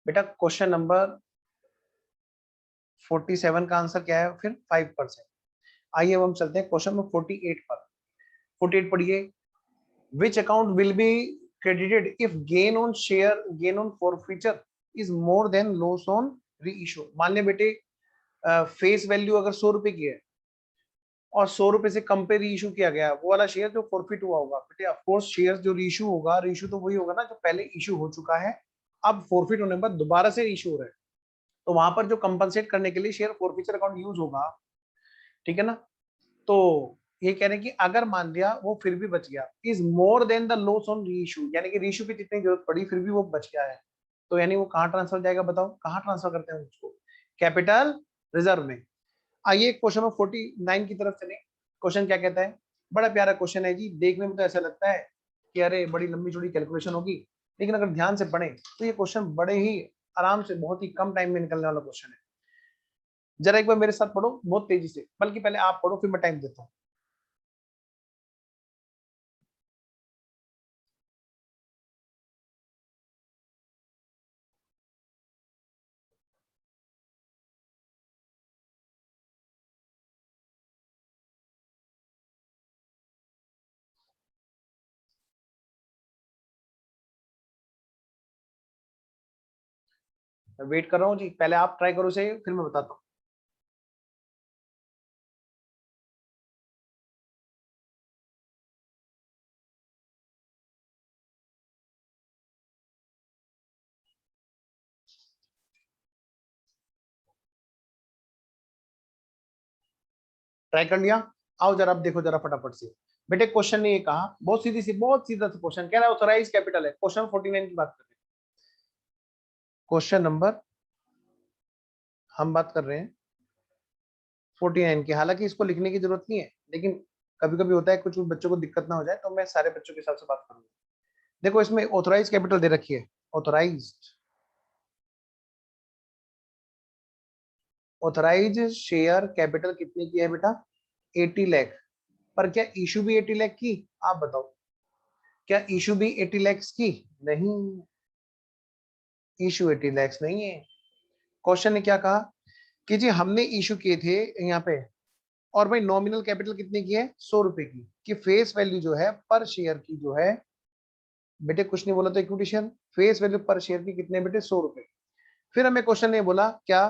बेटा question number 47 का answer क्या है फिर 5%। आइए अब हम चलते हैं क्वेश्चन नंबर 48 पर। 48 पढ़िए। Which account will be credited if gain on share gain on forfeiture is more than loss on reissue। मान ले बेटे फेस वैल्यू अगर 100 रुपए की है और 100 रुपए से कम पे रीइशू किया गया, वो वाला शेयर जो फॉरफिट हुआ होगा बेटे, ऑफ कोर्स शेयर जो रीइशू होगा, रीइशू तो वही होगा ना जो पहले इशू हो चुका है, अब फॉरफिट होने के बाद दोबारा से इशू हो रहा है, तो वहां पर जो कंपनसेट करने के लिए शेयर फॉरफिचर अकाउंट यूज होगा, ठीक है ना। तो ये कह रहे हैं कि अगर मान लिया वो फिर भी बच गया, is more than the loss on reissue, यानी कि रीइशू की जितनी जरूरत पड़ी फिर भी वो बच गया है, तो यानी वो कहाँ ट्रांसफर जाएगा, बताओ कहाँ ट्रांसफर करते हैं उसको, कैपिटल रिजर्व में। आइए क्वेश्चन नंबर 49 की तरफ चले। क्वेश्चन क्या कहता है, बड़ा प्यारा क्वेश्चन है जी, देखने में तो ऐसा लगता है कि अरे बड़ी लंबी चौड़ी कैलकुलेशन होगी, लेकिन अगर ध्यान से पढ़े तो ये क्वेश्चन बड़े ही आराम से बहुत ही कम टाइम में निकलने वाला क्वेश्चन है। जरा एक बार मेरे साथ पढ़ो बहुत तेजी से, बल्कि पहले आप पढ़ो फिर मैं टाइम देता हूँ। मैं वेट कर रहा हूँ जी, पहले आप ट्राई करो सही फिर मैं बताता हूँ। ट्राई कर लिया, आओ जरा अब देखो जरा फटाफट से। बेटे क्वेश्चन ने ये कहा, बहुत सीधी सी बहुत सीधा सा क्वेश्चन कह रहा है ऑथराइज कैपिटल है, क्वेश्चन 49 की बात कर रहे हैं। क्वेश्चन नंबर हम बात कर रहे हैं 49 की, हालांकि इसको लिखने की जरूरत नहीं है, लेकिन कभी कभी होता है कुछ बच्चों को दिक्कत ना हो जाए, तो मैं सारे बच्चों के हिसाब से बात करूंगा। देखो इसमें ऑथराइज कैपिटल दे रखी है, ऑथराइज शेयर कैपिटल कितने की है बेटा, 80 लाख। पर क्या इशू भी 80 लाख की, आप बताओ क्या इशू भी 80 लाख की, नहीं, इशू 80 लाख नहीं है। क्वेश्चन ने क्या कहा कि जी हमने इशू किए थे यहाँ पे, और भाई नॉमिनल कैपिटल कितने की है, 100 रुपए की, कि फेस वैल्यू जो है पर शेयर की जो है, बेटे कुछ नहीं बोला तो इक्विटी शेयर, फेस वैल्यू पर शेयर की कितने बेटे, 100 रुपए। फिर हमें क्वेश्चन ने बोला क्या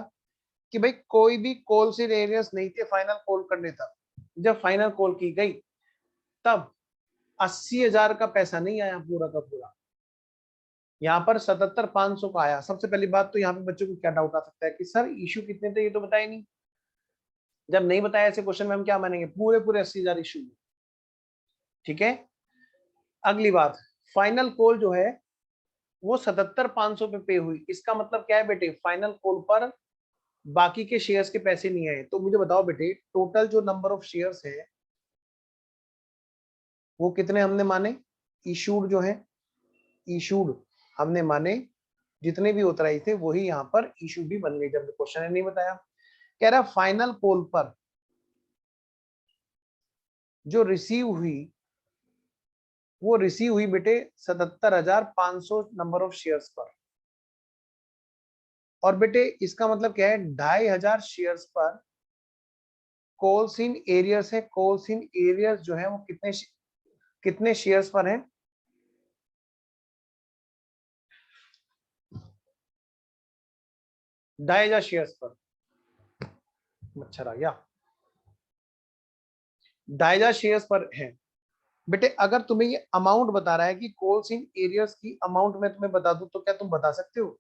कि भाई कोई भी कॉल से एरियर्स नहीं थे फाइनल कॉल करने तक, जब फाइनल कॉल की गई तब 80,000 का पैसा नहीं आया पूरा का पूरा, यहाँ पर 77,500 का आया। सबसे पहली बात तो यहाँ पे बच्चों को क्या डाउट आ सकता है कि सर इशू कितने थे ये तो बताया नहीं, जब नहीं बताया ऐसे क्वेश्चन में हम क्या मानेंगे, पूरे पूरे 80,000 इशू, ठीक है। अगली बात, फाइनल कॉल जो है वो 77,500 पे पे हुई, इसका मतलब क्या है बेटे, फाइनल कॉल पर बाकी के शेयर्स के पैसे नहीं आए। तो मुझे बताओ बेटे टोटल जो नंबर ऑफ शेयर्स है वो कितने हमने माने, इशूड जो है, इशूड हमने माने, जितने भी उतराई थे वही यहाँ पर इशू भी बन गई, जब क्वेश्चन ने नहीं बताया। कह रहा फाइनल कॉल पर जो रिसीव हुई वो रिसीव हुई बेटे 77,500 नंबर ऑफ शेयर्स पर, और बेटे इसका मतलब क्या है, 2,500 शेयर्स पर कॉल्स इन एरियर्स है, कॉल्स इन एरियर्स जो है वो कितने शेयर्स पर है, 2,500 शेयर्स पर, मच्छर आ गया, 2,500 शेयर्स पर है। बेटे अगर तुम्हें ये अमाउंट बता रहा है कि कॉल्स इन एरियर्स की अमाउंट मैं तुम्हें बता दूं, तो क्या तुम बता सकते हो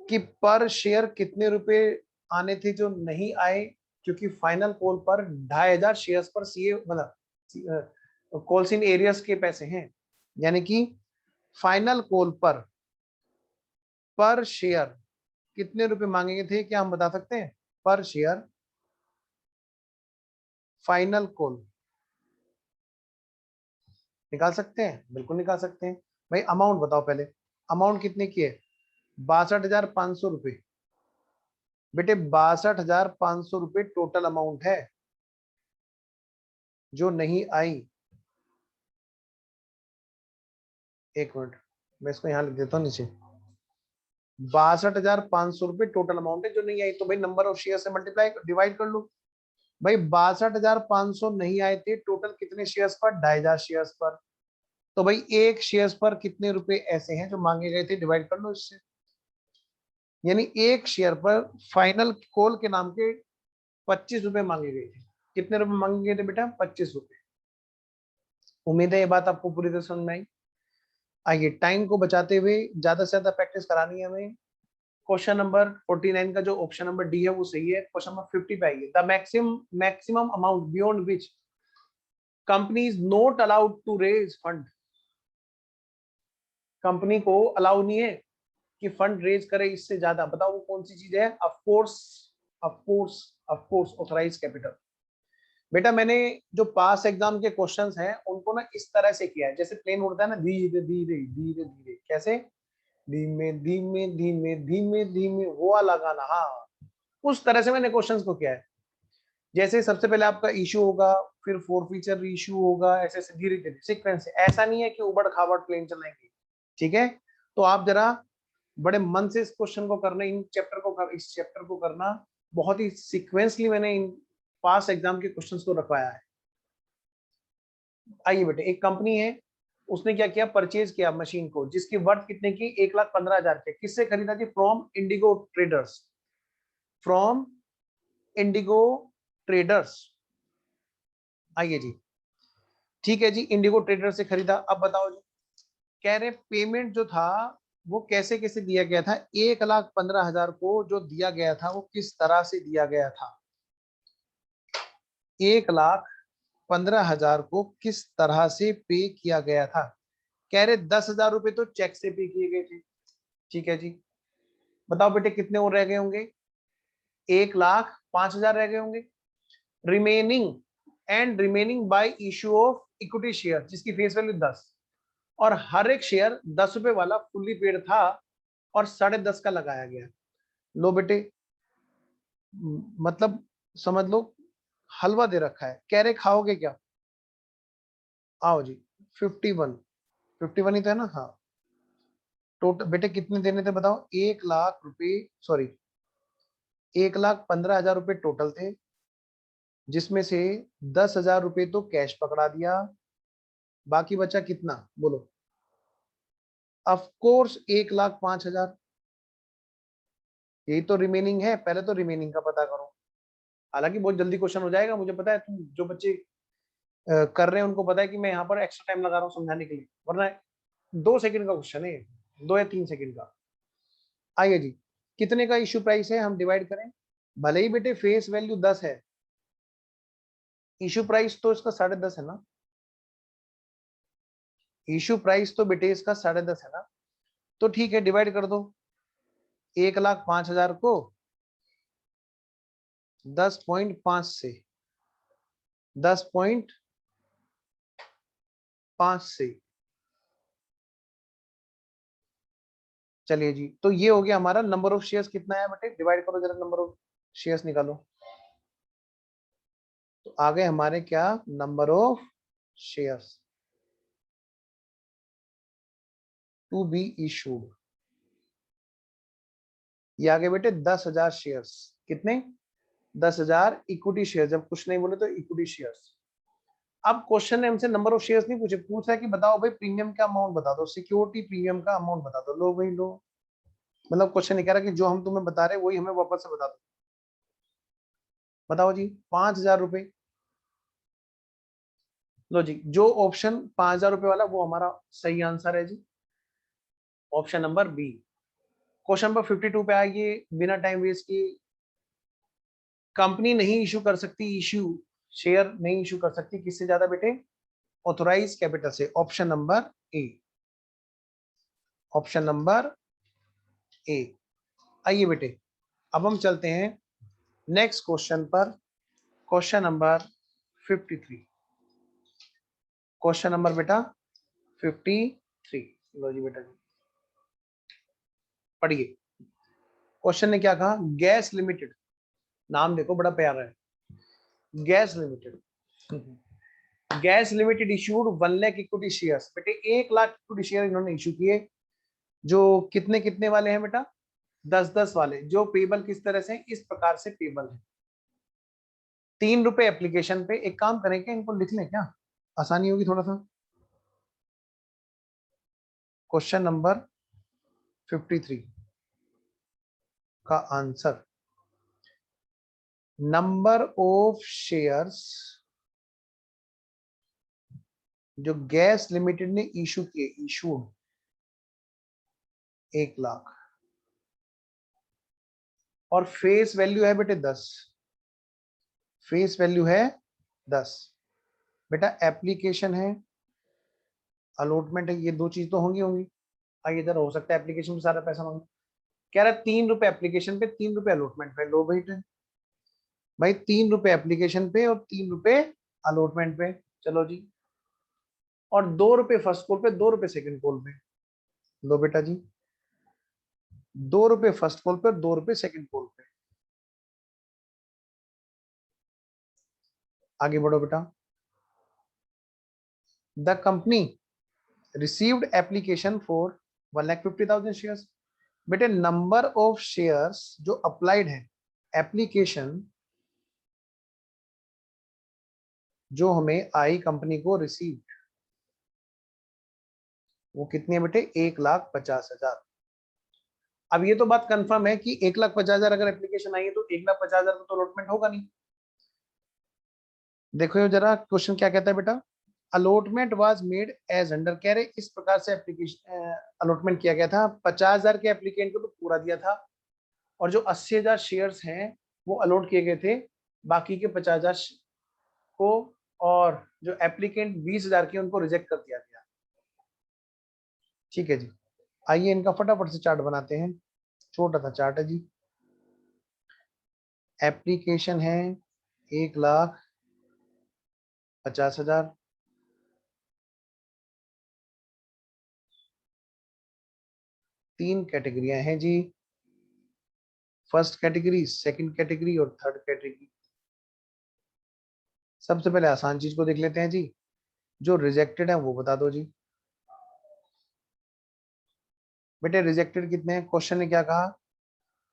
कि पर शेयर कितने रुपए आने थे जो नहीं आए, क्योंकि फाइनल कॉल पर 2,500 शेयर्स पर सीए मतलब कॉल्स इन एरियर्स के पैसे हैं, यानी कि फाइनल कॉल पर शेयर कितने रुपए मांगेंगे थे, क्या हम बता सकते हैं, पर शेयर फाइनल कॉल निकाल सकते हैं, बिल्कुल निकाल सकते हैं। भाई अमाउंट बताओ पहले, अमाउंट कितने की है, 62,500 रुपए, बेटे 62,500 रुपए टोटल अमाउंट है जो नहीं आई। एक मिनट, मैं इसको यहाँ लिख देता हूँ नीचे। 62,500 रुपए टोटल अमाउंट है जो नहीं आई, तो भाई नंबर ऑफ शेयर से मल्टीप्लाई डिवाइड कर लो। भाई 62,500 नहीं आए थे, टोटल कितने शेयर्स पर? 2,500 शेयर्स पर। तो भाई एक शेयर्स पर कितने रुपए ऐसे हैं जो मांगे गए थे, डिवाइड कर लो इससे। यानी एक शेयर पर फाइनल कॉल के नाम के 25 रुपए मांगे गए थे। कितने रुपए मांगे गए थे बेटा? 25 रुपए। उम्मीद है ये बात आपको पूरी तरह समझ में आई। आइए, टाइम को बचाते हुए ज्यादा से ज्यादा प्रैक्टिस करानी है हमें। क्वेश्चन नंबर 49 का जो ऑप्शन नंबर डी है वो सही है। क्वेश्चन नंबर 50 पे आइए। The maximum amount beyond which company is not allowed to raise fund. Company को अलाउ नहीं है कि फंड रेज करे इससे ज्यादा। बताओ वो कौन सी चीज है? Of course authorize capital. बेटा मैंने जो पास एग्जाम के क्वेश्चंस हैं उनको ना इस तरह से किया है, जैसे प्लेन उड़ता है ना, धीरे धीरे धीरे धीरे, कैसे? धीमे धीमे धीमे धीमे धीमे, वो वाला गाना। हाँ, उस तरह से मैंने क्वेश्चंस को किया है। जैसे सबसे पहले आपका इशू होगा, फिर फोर फीचर इशू होगा, ऐसे ऐसे धीरे धीरे सीक्वेंस से। ऐसा नहीं है कि उबड़ खाबड़ प्लेन चलाएंगे, ठीक है? तो आप जरा बड़े मन से इस क्वेश्चन को करना, इस चैप्टर को करना। बहुत ही सीक्वेंसली मैंने इन पास एग्जाम के क्वेश्चंस को रखवाया है। आइए बेटे, एक कंपनी है, उसने क्या किया? परचेज किया मशीन को, जिसकी वर्थ कितने की? 1,15,000 के। किससे खरीदा जी? From Indigo Traders. From Indigo Traders. आइए जी, ठीक है जी, इंडिगो ट्रेडर से खरीदा। अब बताओ जी, कह रहे पेमेंट जो था वो कैसे कैसे दिया गया था? 1,15,000 को जो दिया गया था वो किस तरह से दिया गया था? 1,15,000 को किस तरह से पे किया गया था? कह रहे 10,000 रुपए तो चेक से पे किए गए थे, ठीक है जी। बताओ बेटे कितने और रह गए होंगे? 1,05,000 रह गए होंगे। Remaining bye issue of equity share, जिसकी फेस वैल्यू 10, और हर एक शेयर 10 रुपए वाला फुल्ली पेड था और 10.5 का लगाया गया। लो बेटे, मतलब समझ लो हलवा दे रखा है। कह रहे खाओगे क्या? आओ जी। 51 ही तो है ना? हाँ। टोटल बेटे कितने देने थे बताओ? 1,00,000 रुपए, सॉरी 1,15,000 रुपए टोटल थे, जिसमें से 10,000 रुपए तो कैश पकड़ा दिया। बाकी बचा कितना बोलो? Of course 1,05,000। यही तो रिमेनिंग है। पहले तो रिमेनिंग का पता करो। हालांकि बहुत जल्दी क्वेश्चन हो जाएगा, मुझे पता है। तुम जो बच्चे कर रहे हैं उनको पता है कि मैं यहाँ पर एक्स्ट्रा टाइम लगा रहा हूँ समझाने के लिए, वरना 2 सेकंड का क्वेश्चन है, 2 या 3 सेकंड का। आइए जी, कितने का इश्यू प्राइस है हम डिवाइड करें। भले ही बेटे फेस वैल्यू 10 है, इश्यू प्राइस तो इसका 10.5 है ना। इश्यू प्राइस तो बेटे इसका 10.5 है ना। तो ठीक है, डिवाइड कर दो 1,05,000 को 10.5 से, 10.5 से। चलिए जी, तो ये हो गया हमारा नंबर ऑफ शेयर्स। कितना है बेटे? डिवाइड करो जरा, नंबर ऑफ शेयर्स निकालो। तो आ गए हमारे क्या? Number of shares to be issued. ये आगे बेटे 10,000 शेयर्स। कितने? 10,000 इक्विटी शेयर। जब कुछ नहीं बोले तो इक्विटी शेयर्स। अब क्वेश्चन ने हमसे नंबर ऑफ शेयर्स नहीं पूछे, पूछ रहा है कि बताओ भाई प्रीमियम का अमाउंट बता दो, सिक्योरिटी प्रीमियम का अमाउंट बता दो। लो भाई लो, मतलब क्वेश्चन नहीं कह रहा कि जो हम तुम्हें बता रहे हैं वही हमें वापस से बता दो। बताओ जी, 5,000 रुपए। लो जी, जो ऑप्शन 5,000 रुपए वाला वो हमारा सही आंसर है जी, option number B. Question number 52 पे आइए, बिना टाइम वेस्ट किए। कंपनी नहीं इशू कर सकती, शेयर नहीं इशू कर सकती किससे ज्यादा बेटे? ऑथोराइज कैपिटल से। ऑप्शन नंबर ए, ऑप्शन नंबर ए। आइए बेटे, अब हम चलते हैं नेक्स्ट क्वेश्चन पर। Question number 53। क्वेश्चन नंबर बेटा 53। लो जी बेटा जी, पढ़िए। क्वेश्चन ने क्या कहा? गैस लिमिटेड, नाम देखो बड़ा प्यारा है, gas limited. Gas limited issued 1 lakh equity shares. बेटे 1 लाख इक्विटी शेयर इन्होंने इशू किए। जो कितने कितने वाले हैं बेटा, 10-10 वाले, जो पेबल किस तरह से, इस प्रकार से पेबल है। 3 रुपए एप्लीकेशन पे। एक काम करें क्या, इनको लिख लें क्या, आसानी होगी थोड़ा सा। क्वेश्चन नंबर 53 का आंसर, नंबर ऑफ शेयर्स जो गैस लिमिटेड ने इशू किए, इशूड 1 लाख, और फेस वैल्यू है बेटे 10, फेस वैल्यू है 10। बेटा एप्लीकेशन है, अलॉटमेंट है, ये दो चीज तो होंगी होंगी। आइए इधर, हो सकता है एप्लीकेशन में सारा पैसा मांगे। कह रहा है 3 रुपए एप्लीकेशन पे, 3 रुपए अलॉटमेंट पे। लो बेटे भाई, 3 रुपए एप्लीकेशन पे और 3 रुपए अलॉटमेंट पे। चलो जी, और 2 रुपए फर्स्ट कॉल पे, 2 रुपए सेकंड कॉल पे। लो बेटा जी, 2 रुपए फर्स्ट कॉल पे, 2 रुपए सेकंड कॉल पे। आगे बढ़ो बेटा। The company received application for 1,50,000 shares. बेटे नंबर ऑफ शेयर्स जो अप्लाइड है, एप्लीकेशन जो हमें आई कंपनी को रिसीव, वो कितनी है बेटे, 1,50,000। अब ये तो बात कंफर्म है कि 1,50,000 अगर एप्लीकेशन आई है तो 1,50,000 का तो अलॉटमेंट होगा नहीं। देखो ये जरा क्वेश्चन क्या कहता है बेटा, allotment was made as under. कह रहे इस प्रकार से एप्लीकेशन अलॉटमेंट किया गया था। 50,000 के एप्लीकेंट को तो पूरा दिया था, और जो 80,000 शेयर्स हैं वो अलॉट किए गए थे बाकी के 50,000 को, और जो एप्लीकेंट 20,000 के उनको रिजेक्ट कर दिया गया। ठीक है जी, आइए इनका फटाफट से चार्ट बनाते हैं। छोटा सा चार्ट है जी। एप्लीकेशन है 1,50,000, तीन कैटेगरियां हैं जी, फर्स्ट कैटेगरी, सेकंड कैटेगरी और थर्ड कैटेगरी। सबसे पहले आसान चीज को देख लेते हैं जी, जो रिजेक्टेड है वो बता दो जी। बेटे रिजेक्टेड कितने हैं, क्वेश्चन ने क्या कहा,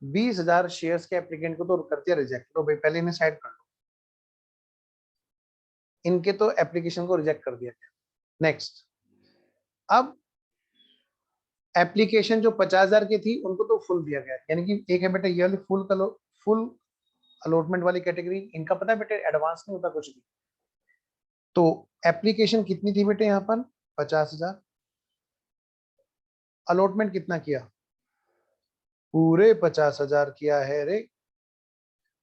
20,000 शेयर्स के एप्लीकेंट को तो कर दिया रिजेक्ट। तो भाई पहले इन्हें साइड कर लो, इनके तो एप्लीकेशन को रिजेक्ट कर दिया गया। नेक्स्ट, अब एप्लीकेशन जो 50,000 की थी उनको तो फुल दिया गया, यानी कि एक है बेटा ये वाली फुल अलॉटमेंट वाली कैटेगरी। इनका पता है बेटे एडवांस नहीं होता कुछ भी। तो एप्लीकेशन कितनी थी बेटे यहाँ पर, 50,000। अलॉटमेंट कितना किया, पूरे 50,000 किया है रे।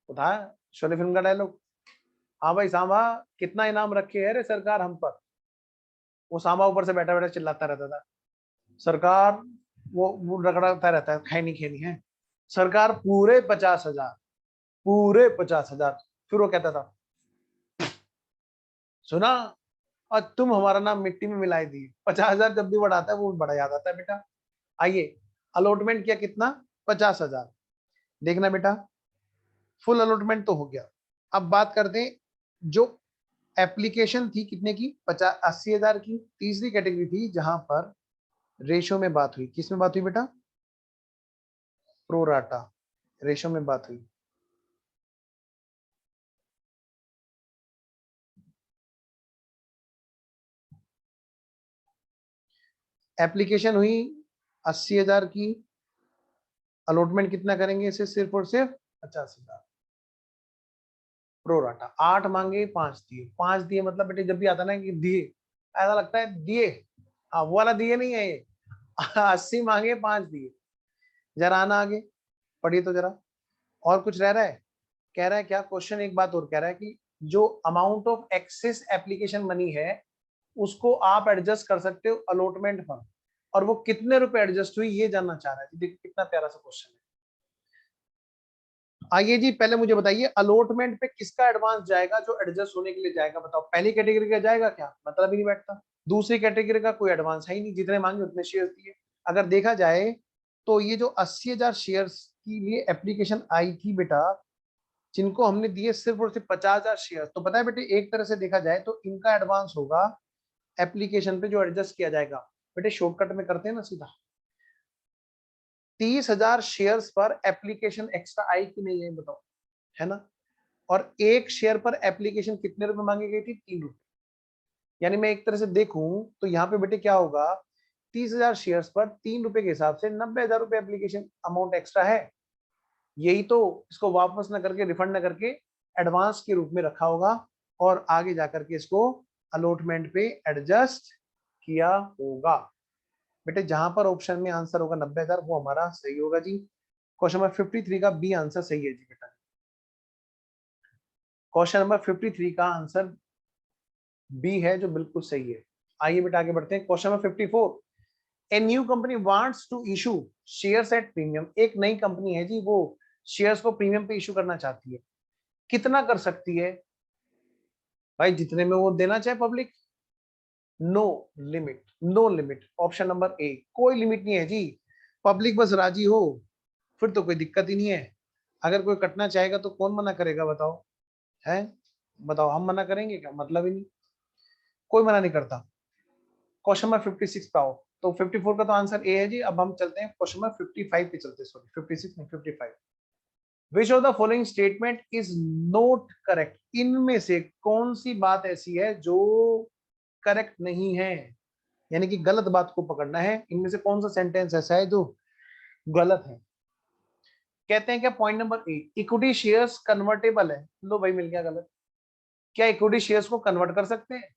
उठा शोले फिल्म का डायलॉग, हाँ भाई सांबा, कितना इनाम रखे है रे सरकार हम पर। वो सांबा ऊपर से बैठा बैठा चिल्लाता रहता था, सरकार, वो रगड़ता रहता है, खैनी खैनी है सरकार, पूरे 50,000, पूरे 50,000। फिर वो कहता था, सुना, और तुम हमारा नाम मिट्टी में मिलाई दिए। 50,000 जब भी बढ़ाता है वो बड़ा याद आता है बेटा। आइए, अलॉटमेंट किया कितना, 50,000। देखना बेटा, फुल अलॉटमेंट तो हो गया। अब बात करते हैं, जो एप्लीकेशन थी कितने की, 80,000 की। तीसरी कैटेगरी थी जहां पर रेशो में बात हुई, किस में बात हुई बेटा, प्रोराटा रेशो में बात हुई। एप्लीकेशन हुई 80,000 की, अलॉटमेंट कितना करेंगे इसे, सिर्फ और सिर्फ 50,000। प्रोराटा 8 मांगे 5 दिए, 5 दिए मतलब बेटे जब भी आता ना कि दिए, ऐसा लगता है दिए, हाँ वो वाला दिए नहीं है ये। 80 मांगे 5 दिए। जरा आना आगे, पढ़िए तो जरा, और कुछ रह रहा है। कह रहा है क्या, क्वेश्चन एक बात और कह रहा है कि जो amount of excess application money है उसको आप एडजस्ट कर सकते हो अलॉटमेंट पर, और वो कितने रुपए एडजस्ट हुई ये जानना चाह रहा है। देखिए कितना प्यारा सा क्वेश्चन है। आइए जी, पहले मुझे बताइए अलॉटमेंट पे किसका एडवांस जाएगा, जो एडजस्ट होने के लिए जाएगा, बताओ। पहली कैटेगरी का जाएगा क्या, मतलब ही नहीं बैठता। दूसरी कैटेगरी का कोई एडवांस है ही नहीं, जितने मांगे उतने शेयर दिए। अगर देखा जाए तो ये जो 80,000 शेयर्स के लिए एप्लीकेशन आई थी बेटा, जिनको हमने दिए सिर्फ और सिर्फ 50,000 शेयर, तो पता है बेटे एक तरह से देखा जाए तो इनका एडवांस होगा एप्लीकेशन पे जो एडजस्ट किया जाएगा। बेटे शॉर्टकट में करते हैं ना सीधा, 30,000 शेयर्स पर एप्लीकेशन एक्स्ट्रा आई कि नहीं है बताओ, है ना। और एक शेयर पर एप्लीकेशन कितने रुपए मांगी गई थी, 3 रुपए। यानी मैं एक तरह से देखूं तो यहाँ पे बेटे क्या होगा, 30,000 शेयर्स पर 3 रुपए के हिसाब से 90,000 रुपए एप्लीकेशन अमाउंट एक्स्ट्रा है। यही तो इसको वापस ना करके, रिफंड ना करके एडवांस के रूप में रखा होगा और आगे जाकर के इसको अलॉटमेंट पे एडजस्ट किया होगा। बेटे जहां पर ऑप्शन में आंसर होगा 90,000 वो हमारा सही होगा जी। क्वेश्चन नंबर 53 का बी आंसर सही है जी बेटा। क्वेश्चन नंबर 53 का आंसर बी है जो बिल्कुल सही है। आइए बेटा आगे बढ़ते हैं। Question number 54, a new company wants to issue shares at premium. एक नई कंपनी है जी, वो शेयर्स को प्रीमियम पे इशू करना चाहती है। कितना कर सकती है भाई, जितने में वो देना चाहे public. No limit, no limit. Option number A, कोई लिमिट नहीं है जी। पब्लिक बस राजी हो फिर तो कोई दिक्कत ही नहीं है। अगर कोई कटना चाहेगा तो कौन मना करेगा बताओ, है बताओ, हम मना करेंगे क्या, मतलब ही नहीं, कोई मना नहीं करता। क्वेश्चन नंबर 56 पे आओ। तो 54 का तो आंसर ए है जी। अब हम चलते हैं क्वेश्चन नंबर 55 पे चलते हैं, सॉरी 56 नहीं 55। Which of the following statement is not correct. इनमें से कौन सी बात ऐसी है जो करेक्ट नहीं है, यानी कि गलत बात को पकड़ना है। इनमें से कौन सा सेंटेंस ऐसा है जो गलत है। कहते हैं क्या, point number A, equity shares convertible है। लो भाई मिल गया गलत। क्या इक्विटी शेयर्स को कन्वर्ट कर सकते हैं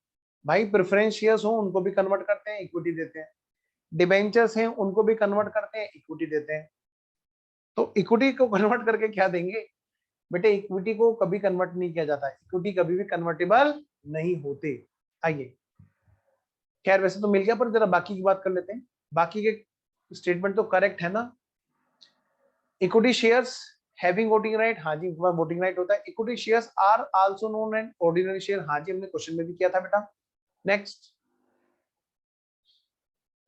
भाई, प्रेफरेंस शेयर्स हो उनको भी कन्वर्ट करते हैं, इक्विटी देते हैं। डिबेंचर्स हैं उनको भी कन्वर्ट करते हैं, इक्विटी देते हैं। तो इक्विटी को कन्वर्ट करके क्या देंगे बेटे, इक्विटी को कभी कन्वर्ट नहीं किया जाता, इक्विटी कभी भी कन्वर्टेबल नहीं होते। आइए, खैर वैसे तो मिल गया, पर जरा बाकी की बात कर लेते हैं। बाकी के स्टेटमेंट तो करेक्ट है ना। Equity shares having voting right, हाँ जी, वोटिंग राइट होता है। Equity shares are also known and ordinary share, हाँ जी, हमने क्वेश्चन में भी किया था बेटा। नेक्स्ट,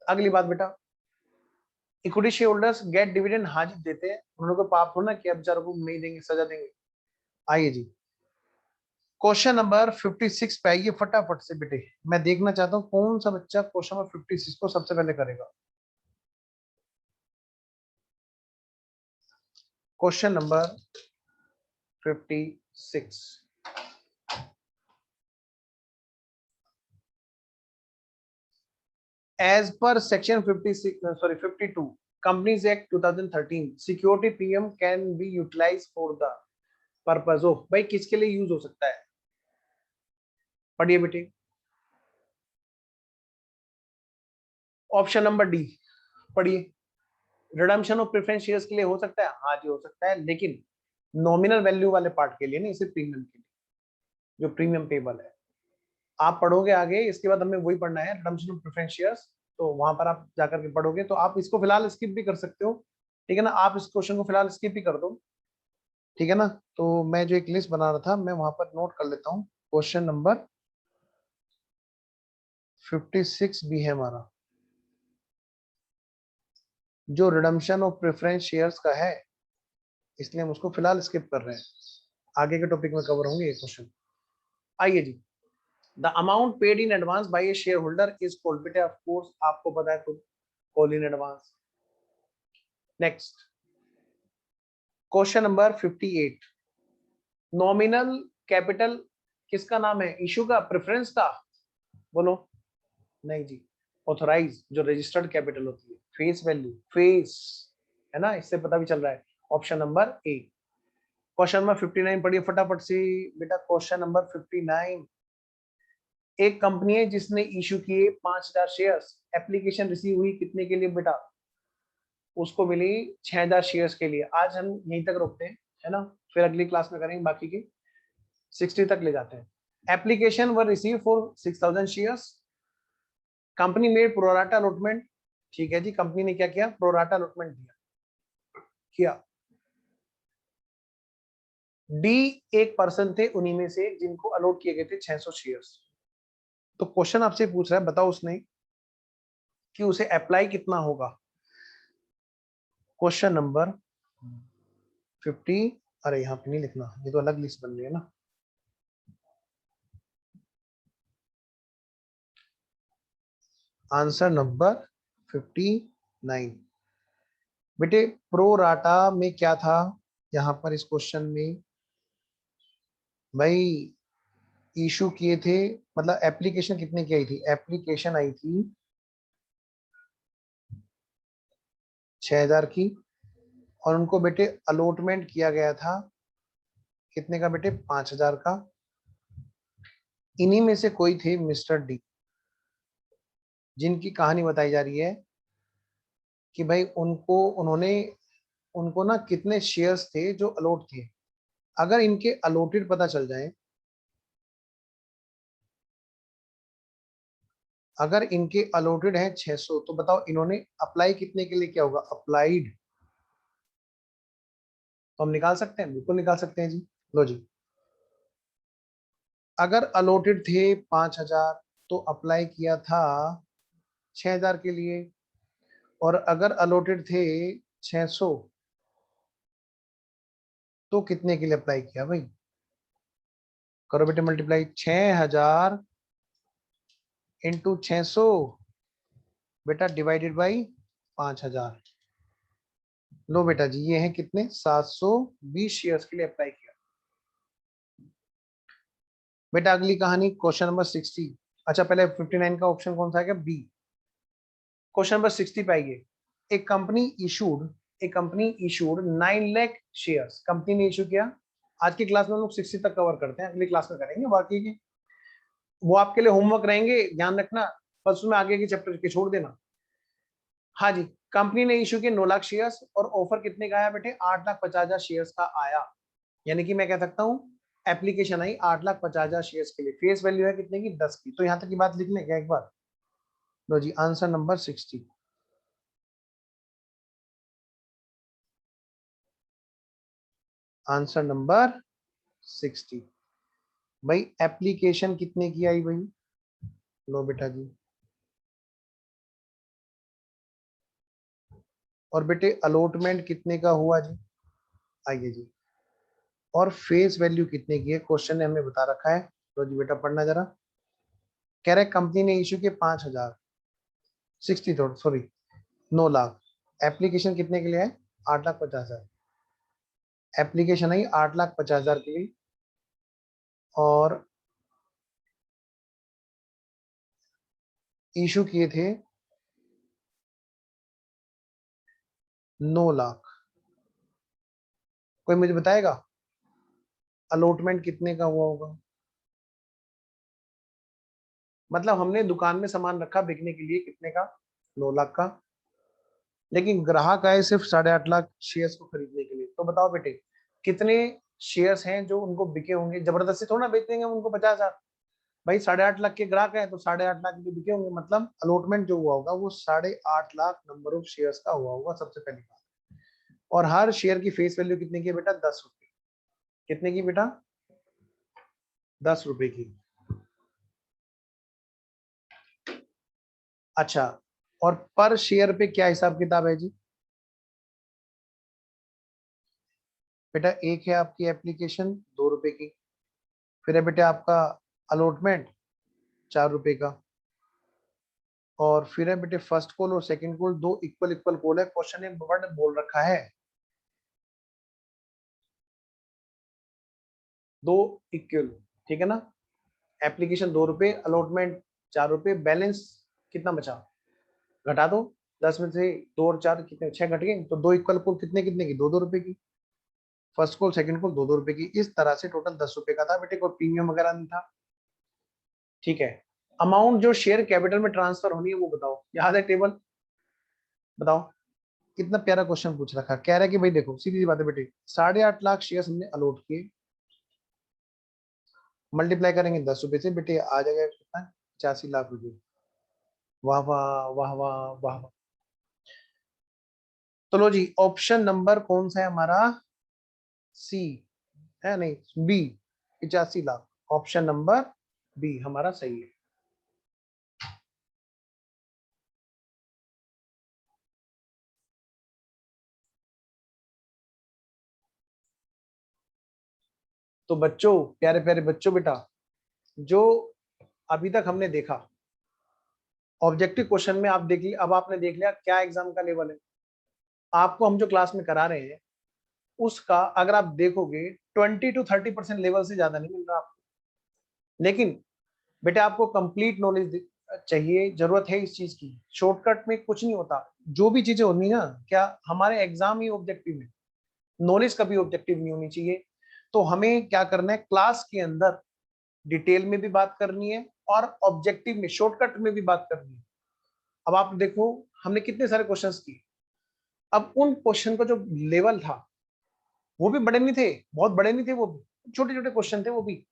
अगली बात बेटा, equity share holders gate dividend, हाँ जी देते हैं। उन्होंने कोई पाप थोड़ा ना किया, बेचारों को नहीं देंगे, सजा देंगे। आइए जी, क्वेश्चन नंबर 56 पे आइए फटाफट से बेटे। मैं देखना चाहता हूँ कौन सा बच्चा क्वेश्चन नंबर 56 को सबसे पहले करेगा। Question number 56, as per section 56 sorry 52 companies act 2013 security premium can be utilize for the purpose of, भाई किसके लिए यूज हो सकता है, पढ़िए बेटे। ऑप्शन नंबर डी पढ़िए, रिडम्पशन ऑफ प्रेफरेंस शेयर्स के लिए हो सकता है, हाँ जी हो सकता है, लेकिन नॉमिनल वैल्यू वाले पार्ट के लिए नहीं, सिर्फ प्रीमियम के लिए, जो प्रीमियम पेबल है। आप पढ़ोगे आगे, इसके बाद हमें वही पढ़ना है, रिडम्पशन ऑफ प्रेफरेंस शेयर्स। तो वहां पर आप जाकर के पढ़ोगे, तो आप इसको फिलहाल स्किप भी कर सकते हो, ठीक है ना। आप इस क्वेश्चन को फिलहाल स्किप ही कर दो, ठीक है ना। तो मैं जो एक लिस्ट बना रहा था मैं वहां पर नोट कर लेता हूँ। क्वेश्चन नंबर 56 भी है हमारा, जो रिडम्पशन ऑफ प्रेफरेंस शेयर्स का है, इसलिए हम उसको फिलहाल स्किप कर रहे हैं। आगे के टॉपिक में कवर होंगे ये क्वेश्चन। आइए जी, the amount paid in advance by a share holder is called, बेटे ऑफ कोर्स आपको पता है खुद, call in advance. Next, question number 58, nominal capital किसका नाम है, इशू का, प्रेफरेंस का, बोलो। नहीं जी, ऑथोराइज जो रजिस्टर्ड कैपिटल होती है, फेस वैल्यू, फेस, है ना, इससे पता भी चल रहा है। ऑप्शन नंबर ए। क्वेश्चन नंबर 59 पढ़िए फटाफट से बेटा। क्वेश्चन नंबर 59, एक कंपनी है जिसने इशू किए 5,000 शेयर्स, एप्लीकेशन रिसीव हुई कितने के लिए बेटा, उसको मिली 6,000 शेयर्स के लिए। आज हम यहीं तक रोकते हैं, है ना, फिर अगली क्लास में करेंगे बाकी की, 60 तक ले जाते हैं। Application were receive for 6,000 shares, company made pro rata allotment, ठीक है जी, कंपनी ने क्या किया, प्रोराटा अलॉटमेंट दिया किया। डी एक पर्सन थे उन्हीं में से जिनको अलॉट किए गए थे 600 शेयर्स। तो क्वेश्चन आपसे पूछ रहा है, बताओ उसने कि उसे अप्लाई कितना होगा। क्वेश्चन नंबर 50, अरे यहाँ पे नहीं लिखना, ये तो अलग लिस्ट बन रही है ना। आंसर नंबर 59, बेटे प्रो राटा में क्या था यहाँ पर इस क्वेश्चन में भाई, इशू किए थे, मतलब एप्लीकेशन कितने की आई थी, एप्लीकेशन आई थी 6,000 की, और उनको बेटे अलॉटमेंट किया गया था कितने का बेटे, 5,000 का। इन्हीं में से कोई थे मिस्टर डी, जिनकी कहानी बताई जा रही है कि भाई उनको ना कितने शेयर्स थे जो अलॉट थे। अगर इनके अलॉटेड पता चल जाए, अगर इनके अलॉटेड है 600, तो बताओ इन्होंने अप्लाई कितने के लिए किया होगा, अप्लाइड। तो हम निकाल सकते हैं, बिल्कुल निकाल सकते हैं जी। लो जी, अगर अलॉटेड थे 5,000 तो अप्लाई किया था 6,000 के लिए, और अगर अलॉटेड थे 600 तो कितने के लिए अप्लाई किया भाई, करो बेटे मल्टीप्लाई, 6,000 इंटू 600 बेटा डिवाइडेड बाई 5,000। लो बेटा जी, ये है कितने, 720 शेयर्स के लिए अप्लाई किया। बेटा अगली कहानी क्वेश्चन नंबर 60। अच्छा पहले 59 का ऑप्शन कौन सा है, बी। क्वेश्चन नंबर 60 पे आइए। A company issued 9 lakh shares, company ने इशू किया। आज की क्लास में हम लोग 60 तक कवर करते हैं, अगली क्लास में करेंगे बाकी के, वो आपके लिए होमवर्क रहेंगे, ध्यान रखना, बस उसमें आगे के चैप्टर के छोड़ देना। हाँ जी, कंपनी ने इशू किए 9 लाख शेयर्स, और ऑफर कितने का आया बेटे, 8,50,000 शेयर्स का आया। यानी कि मैं कह सकता हूँ एप्लीकेशन आई 8,50,000 शेयर्स के लिए, फेस वैल्यू है कितने की, 10 की। तो यहाँ तक की बात लिख लें क्या एक बार। लो जी, आंसर नंबर 60। Answer number 60। भाई एप्लीकेशन कितने की आई भाई, लो बेटा जी, और बेटे अलॉटमेंट कितने का हुआ जी, आइए जी, और फेस वैल्यू कितने की है, क्वेश्चन ने हमें बता रखा है। तो जी बेटा पढ़ना जरा, कह रहे कंपनी ने इशू किए 5,000, 60 थोड़ा सॉरी 9 लाख, एप्लीकेशन कितने के लिए है, 8,50,000, एप्लीकेशन आई 8,50,000 के लिए, और इशू किए थे 9 लाख। कोई मुझे बताएगा अलॉटमेंट कितने का हुआ होगा, मतलब हमने दुकान में सामान रखा बिकने के लिए कितने का, 9 लाख का, लेकिन ग्राहक आए सिर्फ 8.5 लाख शेयर्स को खरीदने के लिए। तो बताओ बेटे कितने शेयर्स हैं जो उनको बिके होंगे, जबरदस्ती थोड़ा ना बेच देंगे हम उनको 50,000। भाई 8.5 लाख के ग्राहक हैं तो 8.5 लाख के बिके होंगे, मतलब अलॉटमेंट जो हुआ होगा वो 8.5 लाख नंबर ऑफ शेयर्स का हुआ होगा, सबसे पहली बात। और हर शेयर की फेस वैल्यू कितने की है बेटा, 10 रुपए। कितने की बेटा, 10 रुपए की। अच्छा, और पर शेयर पे क्या हिसाब किताब है जी, बेटा एक है आपकी एप्लीकेशन 2 रुपए की, फिर है बेटा आपका अलॉटमेंट 4 रुपए का, और फिर है बेटे फर्स्ट कॉल और सेकंड कॉल, दो इक्वल इक्वल कॉल है। क्वेश्चन ने वर्ड बोल रखा है दो इक्वल, ठीक है ना। एप्लीकेशन 2 रुपए, अलॉटमेंट 4 रुपए, बैलेंस कितना बचा, घटा दो, 10 में से 2 और 4 कितने, 6 घट गए, तो दो इक्वल कॉल कितने कितने की, 2-2 रुपए की, फर्स्ट कॉल सेकंड कॉल 2-2 रुपए की। इस तरह से टोटल 10 रुपए का था बेटे, कोई प्रीमियम वगैरह नहीं था, ठीक है। अमाउंट जो शेयर कैपिटल में ट्रांसफर होनी है वो बताओ, याद है टेबल, बताओ। कितना प्यारा क्वेश्चन पूछ रखा, कह रहा है कि भाई देखो सीधी सी बात है बेटे, 8.5 लाख शेयर हमने अलॉट किए, मल्टीप्लाई करेंगे 10 रुपए से, बेटे आ जाएगा कितना, 85 लाख रुपए। वाह वाह वाह वाह वाह वाह। तो लो जी, ऑप्शन नंबर कौन सा है हमारा, सी है, नहीं B, 85 lakh, option number B हमारा सही है। तो बच्चों, प्यारे प्यारे बच्चों, बेटा जो अभी तक हमने देखा, ऑब्जेक्टिव क्वेश्चन में आप देख लिया, अब आपने देख लिया क्या एग्जाम का लेवल है। आपको हम जो क्लास में करा रहे हैं उसका अगर आप देखोगे 20 to 30% लेवल से ज्यादा नहीं मिल रहा आपको। लेकिन बेटा आपको कंप्लीट नॉलेज चाहिए, जरूरत है इस चीज की। शॉर्टकट में कुछ नहीं होता। जो भी चीजें होनी ना, क्या हमारे एग्जाम ही ऑब्जेक्टिव है, नॉलेज कभी ऑब्जेक्टिव नहीं होनी चाहिए। तो हमें क्या करना है, क्लास के अंदर डिटेल में भी बात करनी है और ऑब्जेक्टिव में शॉर्टकट में भी बात करनी है। अब आप देखो हमने कितने सारे क्वेश्चंस किए। अब उन क्वेश्चन का जो लेवल था वो भी बड़े नहीं थे, बहुत बड़े नहीं थे, वो भी छोटे छोटे क्वेश्चन थे वो भी।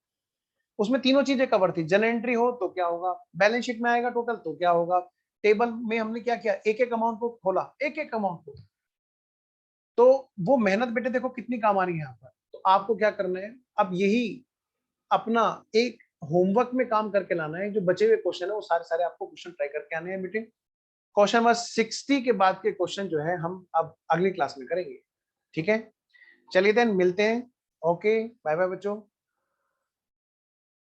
उसमें तीनों चीजें कवर थी। जनरल एंट्री हो तो क्या होगा, बैलेंस शीट में आएगा टोटल तो क्या होगा, टेबल में हमने क्या किया, एक एक अमाउंट को खोला, एक एक अमाउंट को। तो वो मेहनत बेटे देखो कितनी काम आ रही है यहाँ पर। तो आपको क्या करना है, अब यही अपना एक होमवर्क में काम करके लाना है। जो बचे हुए क्वेश्चन है वो सारे सारे आपको क्वेश्चन ट्राई करके आने हैं बेटे। क्वेश्चन नंबर 60 के बाद के क्वेश्चन जो है हम अब अगली क्लास में करेंगे। ठीक है, चलिए देन मिलते हैं। ओके, बाय बाय बच्चों।